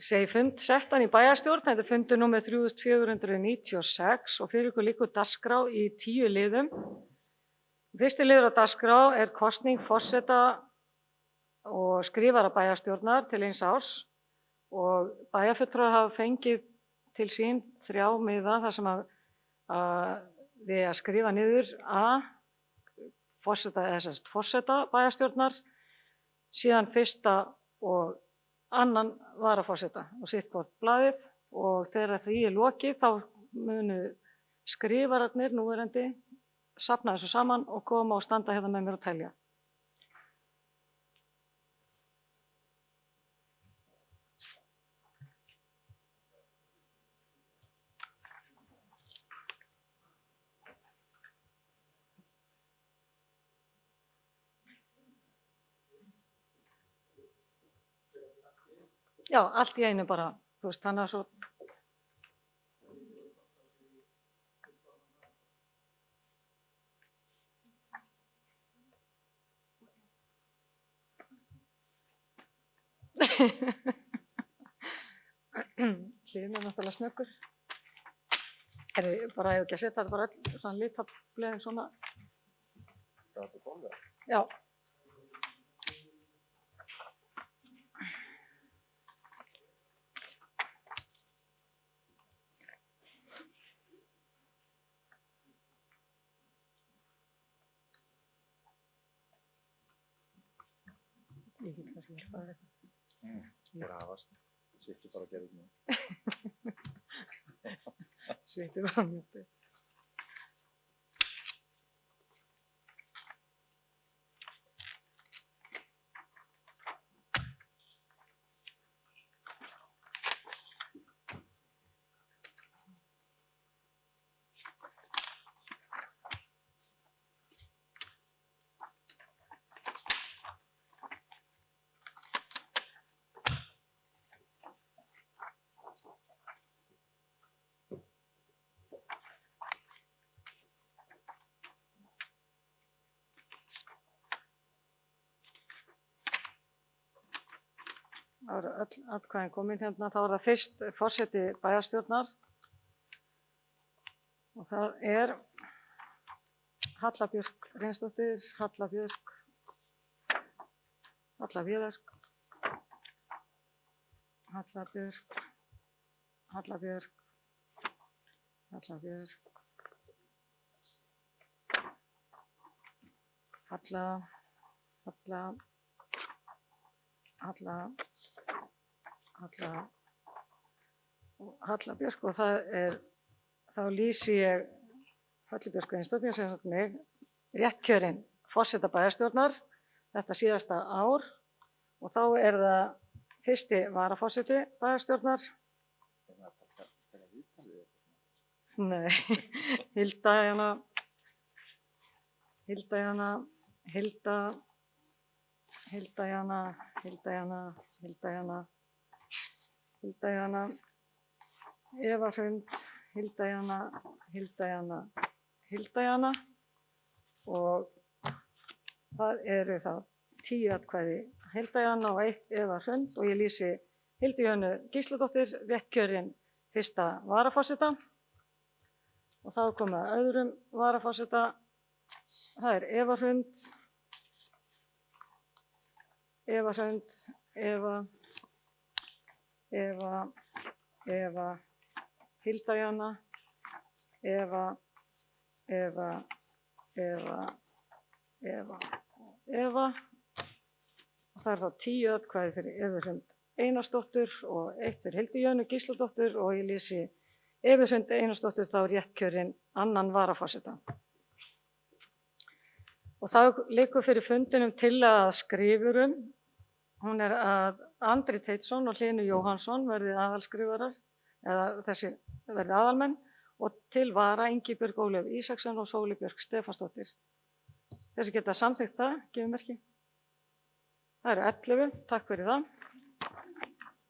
segi fund settan í bæjarstjórn, þetta er fundur númer 3496 og fyrir ykkur liggur dagskrá í 10 liðum. Fyrsti liður á dagskrá er kosning forseta og skrifara bæjarstjórnar til 1 árs og bæjarfulltrúar hafa fengið til sín 3 miða þar sem við að skrifa niður forseta bæjarstjórnar, síðan 1. og 2. varaforseta og sitt hvort blaðið og þegar því er lokið þá munu skrifararnir núverandi safna þessu saman og koma og standa hérna með mér og telja. Já, allt í einu bara, þú veist, þannig að svo... Hlýðum er náttúrulega snöggur. Bara ef ekki að setja þetta bara öll svona litableðin svona. Já. Ég get kannski hjálpað þér eitthvað. Grafast, sittu bara að gera þetta. Sittu bara mjög. Það voru öll atkvæðin komin hérna, þá það fyrst forseti bæjarstjórnar og það er Halla Björk Reynsdóttir, Halla Björk, Halla Viðarsk, Halla Björk, Halla Björk, Halla Björk, Halla Björk og þá lýsi ég Halli Björk Reynsdóttir sem sagt mig réttkjörin forseta bæjarstjórnar þetta síðasta ár og þá er það 1. varaforseti bæjarstjórnar. Nei, Hilda Jana, Eva Hrund, Hilda Jana og það eru þá 10 atkvæði Hilda Jana og 1 Eva Hrund og ég lýsi Hildu Jönu Gísladóttir réttkjörin 1. varaforseta og þá er komið að öðrum varaforseta, það er Eva Hrund, Hilda Jana, Eva og það er þá 10 atkvæði fyrir Evu Hrund Einarsdóttur og 1 fyrir Hildu Jönu Gísladóttur og ég lýsi Evu Hrund Einarsdóttur þá réttkjörin 2. varaforseta. Og þá liggur fyrir fundinum tillaga að skrifurum. Hún er að Andri Teitsson og Hlynur Jóhannsson verði aðalskrifarar, eða þessi verði aðalmenn, og til vara Ingibjörg Ólöf Ísaksson og Sóli Björk Stefánsdóttir. Þessi geta samþykkt það, gefum merki. Það eru 11, takk fyrir það.